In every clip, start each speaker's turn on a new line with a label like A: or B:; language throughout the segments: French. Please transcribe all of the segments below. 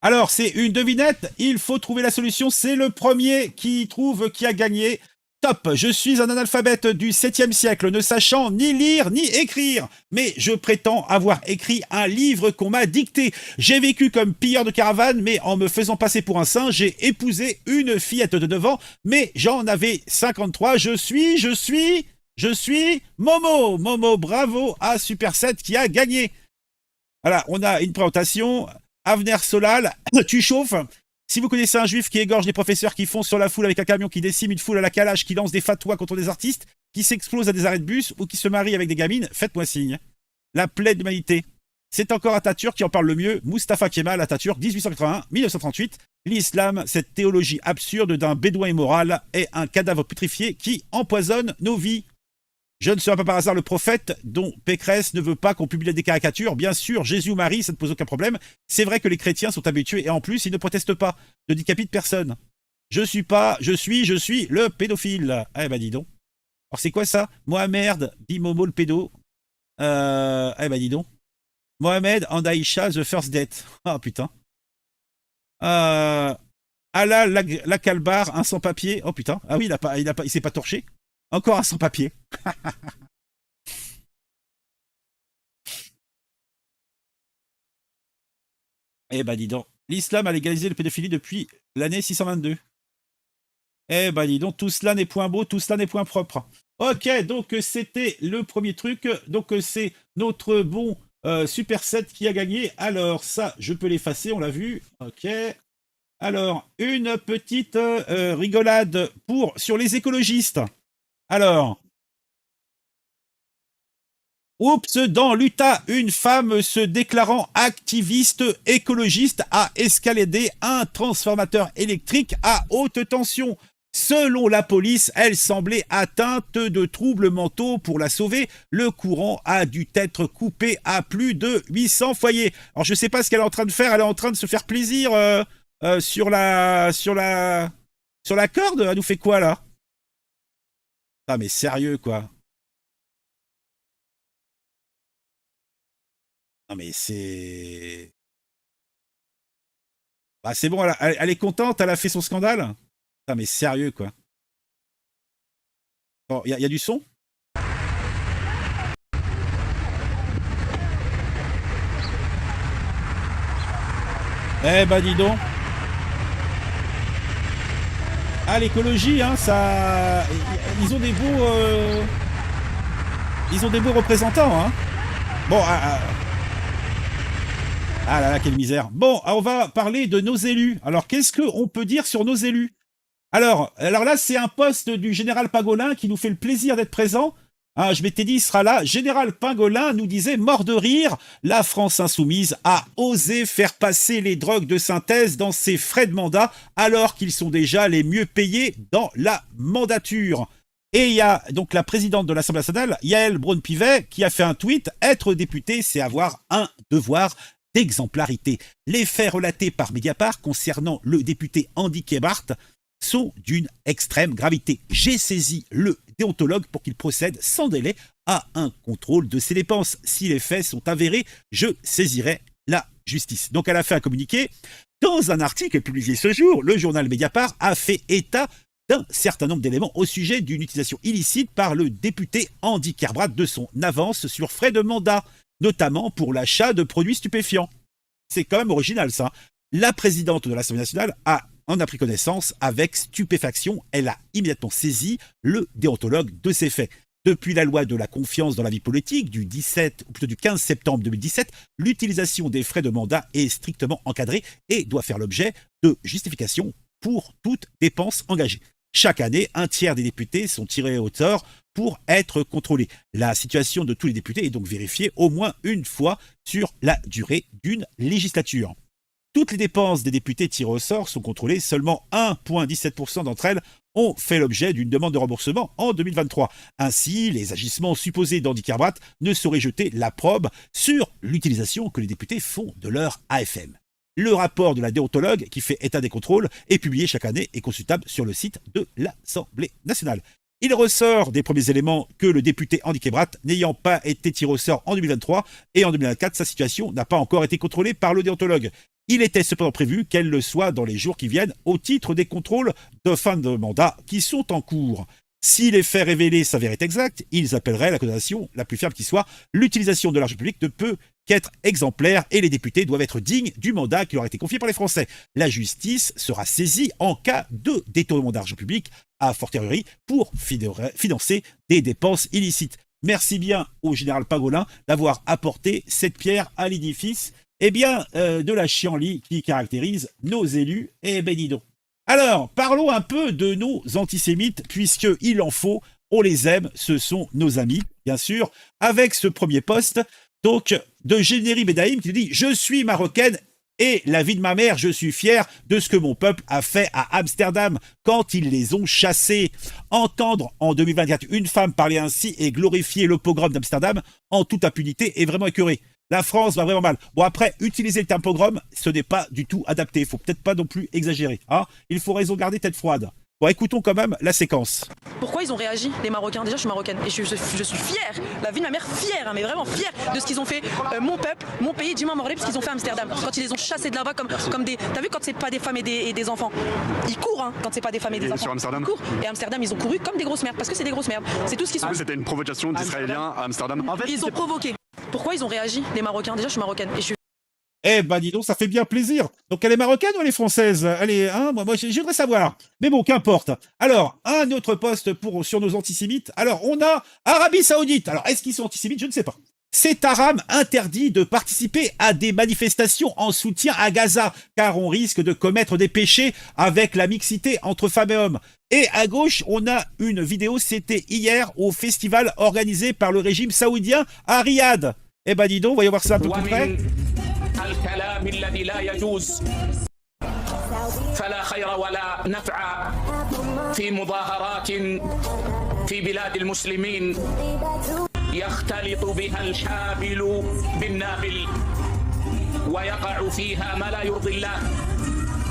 A: Alors, c'est une devinette, il faut trouver la solution, c'est le premier qui trouve qui a gagné. Top, je suis un analphabète du 7e siècle, ne sachant ni lire ni écrire, mais je prétends avoir écrit un livre qu'on m'a dicté. J'ai vécu comme pilleur de caravane, mais en me faisant passer pour un saint, j'ai épousé une fillette de devant, mais j'en avais 53, je suis Momo. Momo, bravo à Super 7 qui a gagné. Voilà, on a une présentation. Avner Solal, tu chauffes. Si vous connaissez un juif qui égorge des professeurs, qui fonce sur la foule avec un camion, qui décime une foule à la calage, qui lance des fatwas contre des artistes, qui s'explose à des arrêts de bus ou qui se marie avec des gamines, faites-moi signe. La plaie de l'humanité. C'est encore Atatürk qui en parle le mieux. Mustafa Kemal Atatürk, 1881-1938. L'islam, cette théologie absurde d'un bédouin immoral, est un cadavre putrifié qui empoisonne nos vies. Je ne serai pas par hasard le prophète dont Pécresse ne veut pas qu'on publie des caricatures. Bien sûr, Jésus ou Marie, ça ne pose aucun problème. C'est vrai que les chrétiens sont habitués et en plus, ils ne protestent pas. Ne décapitent personne. Je suis le pédophile. Eh ben dis donc. Alors c'est quoi ça? Mohamed, dit Momo le pédo. Eh ben dis donc. Mohamed and Aïcha, the first date. Ah putain. Allah, la calbar, un sans-papier. Oh putain. Ah oui, il s'est pas torché. Encore un sans-papier. Eh ben dis donc, l'islam a légalisé la pédophilie depuis l'année 622. Eh ben dis donc, tout cela n'est point beau, tout cela n'est point propre. Ok, donc c'était le premier truc. Donc c'est notre bon Super 7 qui a gagné. Alors ça, je peux l'effacer, on l'a vu. Ok. Alors, une petite rigolade sur les écologistes. Alors, oups, dans l'Utah, une femme se déclarant activiste écologiste a escaladé un transformateur électrique à haute tension. Selon la police, elle semblait atteinte de troubles mentaux. Pour la sauver, le courant a dû être coupé à plus de 800 foyers. Alors je ne sais pas ce qu'elle est en train de faire. Elle est en train de se faire plaisir sur la corde. Elle nous fait quoi là? Ah mais sérieux quoi. Non mais c'est... Bah c'est bon, elle est contente, elle a fait son scandale. Ah mais sérieux quoi. Bon, y a du son? Eh bah dis donc. Ah l'écologie, hein, ça... Ils ont des beaux... Ils ont des beaux représentants, hein. Bon, ah là là, quelle misère. Bon, on va parler de nos élus. Alors, qu'est-ce qu'on peut dire sur nos élus? Alors là, c'est un poste du général Pangolin qui nous fait le plaisir d'être présent. Ah, je m'étais dit, il sera là. Général Pangolin nous disait, mort de rire, la France insoumise a osé faire passer les drogues de synthèse dans ses frais de mandat alors qu'ils sont déjà les mieux payés dans la mandature. Et il y a donc la présidente de l'Assemblée nationale, Yael Braun-Pivet, qui a fait un tweet, être député, c'est avoir un devoir d'exemplarité. Les faits relatés par Mediapart concernant le député Andy Kebart sont d'une extrême gravité. J'ai saisi le déontologue pour qu'il procède sans délai à un contrôle de ses dépenses. Si les faits sont avérés, je saisirai la justice. Donc elle a fait un communiqué. Dans un article publié ce jour, le journal Mediapart a fait état d'un certain nombre d'éléments au sujet d'une utilisation illicite par le député Andy Kebart de son avance sur frais de mandat, notamment pour l'achat de produits stupéfiants. C'est quand même original ça. La présidente de l'Assemblée nationale en a pris connaissance avec stupéfaction. Elle a immédiatement saisi le déontologue de ces faits. Depuis la loi de la confiance dans la vie politique du 17, ou plutôt du 15 septembre 2017, l'utilisation des frais de mandat est strictement encadrée et doit faire l'objet de justification pour toute dépense engagée. Chaque année, un tiers des députés sont tirés au sort pour être contrôlés. La situation de tous les députés est donc vérifiée au moins une fois sur la durée d'une législature. Toutes les dépenses des députés tirés au sort sont contrôlées. Seulement 1,17% d'entre elles ont fait l'objet d'une demande de remboursement en 2023. Ainsi, les agissements supposés d'Andy Kebart ne sauraient jeter l'opprobre sur l'utilisation que les députés font de leur AFM. Le rapport de la déontologue qui fait état des contrôles est publié chaque année et consultable sur le site de l'Assemblée nationale. Il ressort des premiers éléments que le député Andy Kebart, n'ayant pas été tiré au sort en 2023 et en 2024, sa situation n'a pas encore été contrôlée par le déontologue. Il était cependant prévu qu'elle le soit dans les jours qui viennent au titre des contrôles de fin de mandat qui sont en cours. Si les faits révélés s'avéraient exacts, ils appelleraient la condamnation la plus ferme qui soit. L'utilisation de l'argent public ne peut qu'être exemplaire et les députés doivent être dignes du mandat qui leur a été confié par les Français. La justice sera saisie en cas de détournement d'argent public, à fortiori pour financer des dépenses illicites. Merci bien au général Pagolin d'avoir apporté cette pierre à l'édifice de la chienlit qui caractérise nos élus. Et ben dis donc. Alors, parlons un peu de nos antisémites, puisqu'il en faut, on les aime, ce sont nos amis, bien sûr, avec ce premier poste, donc, de Généri Bedaïm qui dit « Je suis marocaine et la vie de ma mère, je suis fière de ce que mon peuple a fait à Amsterdam quand ils les ont chassés. » Entendre en 2024 une femme parler ainsi et glorifier le pogrom d'Amsterdam en toute impunité est vraiment écœuré. La France va vraiment mal. Bon, après, utiliser le terme pogrom, ce n'est pas du tout adapté. Il faut peut-être pas non plus exagérer. Hein, il faut raison garder tête froide. Bon, écoutons quand même la séquence.
B: Pourquoi ils ont réagi, les Marocains? Déjà, je suis marocaine et je suis fière, la vie de ma mère, fière, hein, mais vraiment fière de ce qu'ils ont fait. Mon peuple, mon pays, dis-moi Morlaix, parce qu'ils ont fait à Amsterdam. Quand ils les ont chassés de là-bas comme des... T'as vu quand c'est pas des femmes et des enfants? Ils courent, hein, quand c'est pas des femmes et des enfants.
C: Sur Amsterdam.
B: Ils courent. Et Amsterdam, ils ont couru comme des grosses merdes, parce que c'est des grosses merdes. C'est tout ce qu'ils sont.
C: C'était une provocation d'Israéliens à Amsterdam.
B: En fait, ils ont provoqué. Pourquoi ils ont réagi, les Marocains? Déjà, je suis marocaine et je suis...
A: Eh ben dis donc, ça fait bien plaisir. Donc elle est marocaine ou elle est française? Elle est, hein, moi je voudrais savoir. Mais bon, qu'importe. Alors, un autre poste sur nos antisémites. Alors, on a Arabie Saoudite. Alors, est-ce qu'ils sont antisémites? Je ne sais pas. C'est Aram interdit de participer à des manifestations en soutien à Gaza, car on risque de commettre des péchés avec la mixité entre femmes et hommes. Et à gauche, on a une vidéo, c'était hier au festival organisé par le régime saoudien à Riyad. Eh ben dis donc, voyons voir ça un peu plus près.
D: الكلام الذي لا يجوز فلا خير ولا نفع في مظاهرات في بلاد المسلمين يختلط بها الحابل بالنابل ويقع فيها ما لا يرضي الله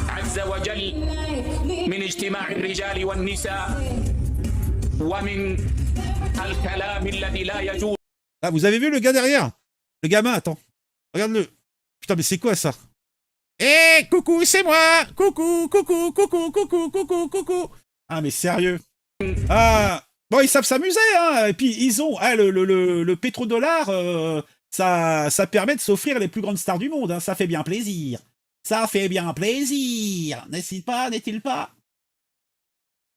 D: عز وجل من اجتماع الرجال والنساء ومن الكلام الذي لا يجوز.
A: Ah, vous avez vu le gars derrière? Le gamin, attends. Regarde-le. Putain, mais c'est quoi ça? Eh, coucou, c'est moi! Coucou, coucou, coucou, coucou, coucou, coucou! Ah, mais sérieux? Ah, bon, ils savent s'amuser, hein! Et puis, ils ont, le pétrodollar, ça permet de s'offrir les plus grandes stars du monde, hein. Ça fait bien plaisir. Ça fait bien plaisir. N'est-il pas, n'est-il pas?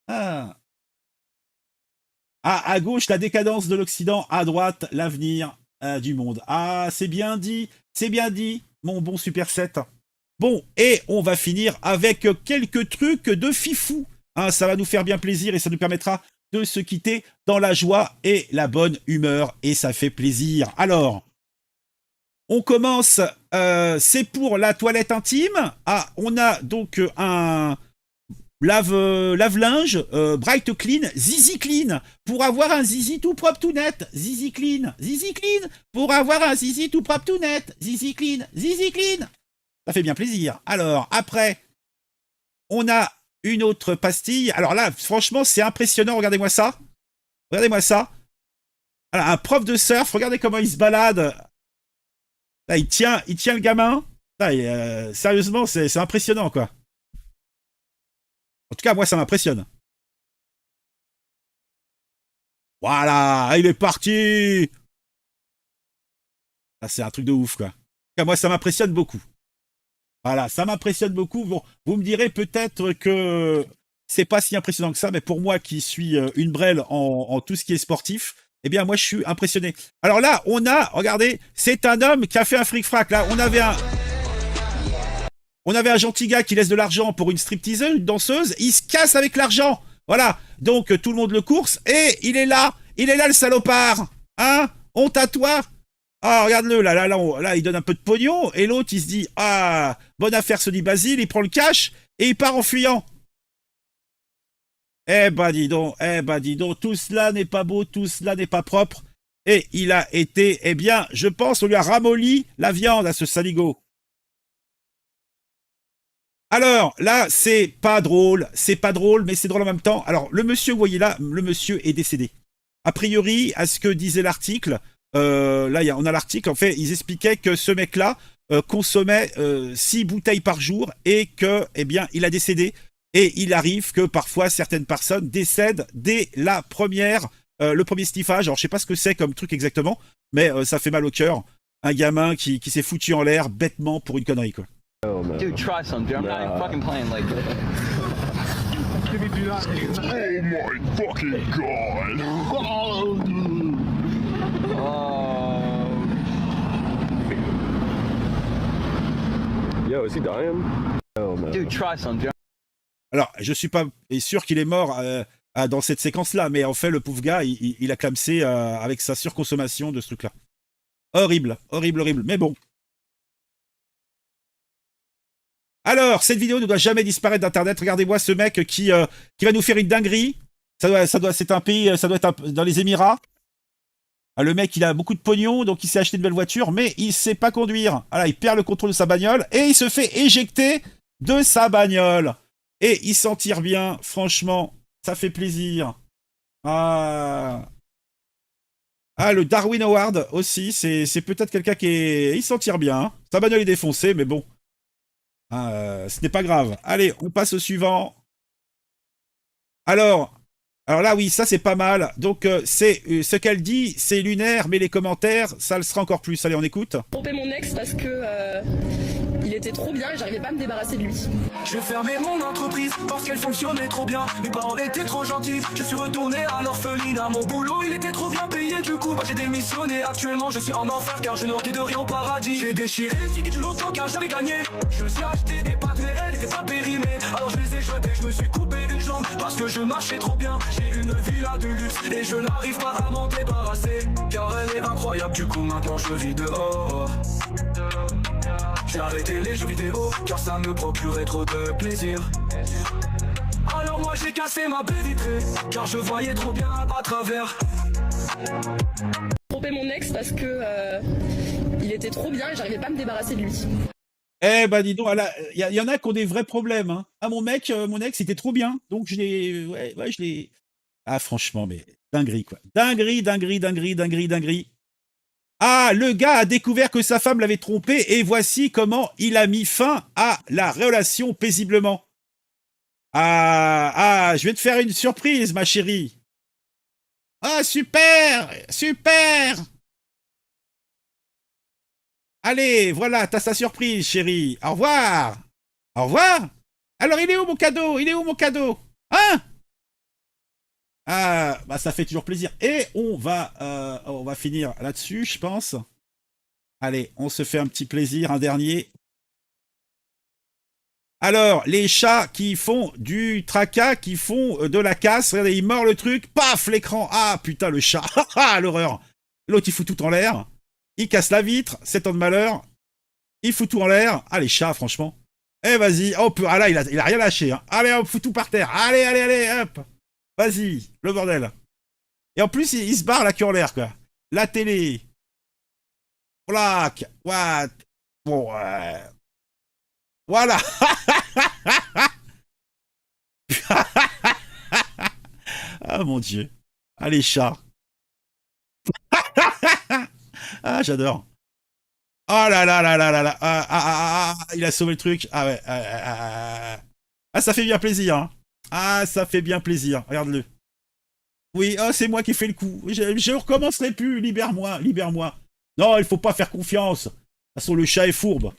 A: Ah. Ah, à gauche, la décadence de l'Occident, à droite, l'avenir du monde. Ah, c'est bien dit, mon bon Super 7. Bon, et on va finir avec quelques trucs de fifou. Hein, ça va nous faire bien plaisir et ça nous permettra de se quitter dans la joie et la bonne humeur. Et ça fait plaisir. Alors, on commence. C'est pour la toilette intime. Ah, on a donc un lave-linge, Bright Clean, Zizi Clean, pour avoir un zizi tout propre, tout net. Zizi Clean, pour avoir un zizi tout propre, tout net. Zizi Clean. Ça fait bien plaisir. Alors, après, on a une autre pastille. Alors là, franchement, c'est impressionnant. Regardez-moi ça. Alors, un prof de surf, regardez comment il se balade. Là, il tient le gamin. Là, sérieusement, c'est impressionnant, quoi. En tout cas, moi, ça m'impressionne. Voilà, il est parti. Ah, c'est un truc de ouf, quoi. En tout cas, moi, ça m'impressionne beaucoup. Voilà, ça m'impressionne beaucoup. Bon, vous me direz peut-être que c'est pas si impressionnant que ça, mais pour moi qui suis une brêle en tout ce qui est sportif, eh bien, moi, je suis impressionné. Alors là, regardez, c'est un homme qui a fait un fric-frac. Là, on avait un gentil gars qui laisse de l'argent pour une stripteaseuse, une danseuse, il se casse avec l'argent. Voilà. Donc, tout le monde le course et il est là le salopard. Hein? Honte à toi. Ah, regarde-le, là, il donne un peu de pognon et l'autre, il se dit, ah, bonne affaire, se dit Basile, il prend le cash et il part en fuyant. Eh ben, dis donc, tout cela n'est pas beau, tout cela n'est pas propre. Et il a été, eh bien, je pense, on lui a ramolli la viande à ce saligo. Alors, là, c'est pas drôle, mais c'est drôle en même temps. Alors, le monsieur, vous voyez là, le monsieur est décédé. A priori, à ce que disait l'article, là, on a l'article, en fait, ils expliquaient que ce mec-là, consommait 6 bouteilles par jour et que, eh bien, il a décédé. Et il arrive que parfois certaines personnes décèdent dès le premier sniffage. Alors je sais pas ce que c'est comme truc exactement, mais ça fait mal au cœur. Un gamin qui s'est foutu en l'air bêtement pour une connerie, quoi.
E: Dude, try some, dude. I'm not even fucking playing like that.
C: Oh my fucking god! Yo, is he dying? Oh man.
E: Dude, try some, dude.
A: Alors, je suis pas sûr qu'il est mort dans cette séquence-là, mais en fait, le pauvre gars, il a clamsé avec sa surconsommation de ce truc-là. Horrible, horrible, horrible. Mais bon. Alors, cette vidéo ne doit jamais disparaître d'Internet. Regardez-moi ce mec qui va nous faire une dinguerie. C'est un pays, ça doit être dans les Émirats. Le mec, il a beaucoup de pognon, donc il s'est acheté une belle voiture, mais il sait pas conduire. Voilà, il perd le contrôle de sa bagnole et il se fait éjecter de sa bagnole. Et il s'en tire bien, franchement, ça fait plaisir. Ah, le Darwin Award aussi, c'est peut-être quelqu'un il s'en tire bien. Hein. Sa bagnole est défoncée, mais bon. Ce n'est pas grave. Allez, on passe au suivant. Alors là, oui, ça c'est pas mal. Donc, c'est ce qu'elle dit, c'est lunaire, mais les commentaires, ça le sera encore plus. Allez, on écoute.
B: Tromper mon ex parce que il était trop bien et j'arrivais pas à me débarrasser de lui.
F: Je vais fermer mon entreprise parce qu'elle fonctionnait trop bien. Mes parents étaient trop gentils. Je suis retourné à l'orphelinat. Mon boulot il était trop bien payé. Du coup j'ai démissionné. Actuellement je suis en enfer car je ne manquais de rien au paradis. J'ai déchiré le ticket du loto car j'avais gagné. Je me suis acheté des pâtes réelles, n'étaient pas périmées. Alors je les ai jetées, je me suis coupé une jambe parce que je marchais trop bien. J'ai une villa de luxe et je n'arrive pas à m'en débarrasser car elle est incroyable. Du coup maintenant je vis dehors. J'ai arrêté les jeux vidéo car ça me procurait trop de plaisir. Alors moi j'ai cassé ma baie vitrée car je voyais trop bien à travers.
B: Tromper mon ex parce que il était trop bien et j'arrivais pas à me débarrasser de lui.
A: Eh ben dis donc, il y en a qui ont des vrais problèmes. Hein. Ah mon ex, il était trop bien. Donc je l'ai... Ah franchement, mais dinguerie quoi. Dinguerie, dinguerie, dinguerie, dinguerie, dinguerie. Ah, le gars a découvert que sa femme l'avait trompé et voici comment il a mis fin à la relation paisiblement. Je vais te faire une surprise, ma chérie. Ah, super, super. Allez, voilà, t'as sa surprise, chérie. Au revoir. Au revoir. Alors, il est où mon cadeau? Il est où mon cadeau? Hein? Ça fait toujours plaisir. Et on va finir là-dessus, je pense. Allez, on se fait un petit plaisir, un dernier. Alors, les chats qui font du tracas, qui font de la casse. Regardez, il mord le truc, paf, l'écran. Ah, putain, le chat. L'horreur. L'autre, il fout tout en l'air. Il casse la vitre, 7 ans de malheur. Il fout tout en l'air. Ah, les chats, franchement. Eh, vas-y. Hop, là, il a rien lâché. Hein. Allez, hop, fout tout par terre. Allez, allez, allez, hop. Vas-y, le bordel. Et en plus, il se barre la queue en l'air, quoi. La télé. Plaque. What? Bon, voilà. Ah, mon Dieu. Allez, chat. Ah, j'adore. Oh là là là là là là. Il a sauvé le truc. Ah ouais. Ah, ça fait bien plaisir, hein. Ah, ça fait bien plaisir. Regarde-le. Oui, c'est moi qui ai fait le coup. Je recommencerai plus. Libère-moi, libère-moi. Non, il faut pas faire confiance. De toute façon, le chat est fourbe.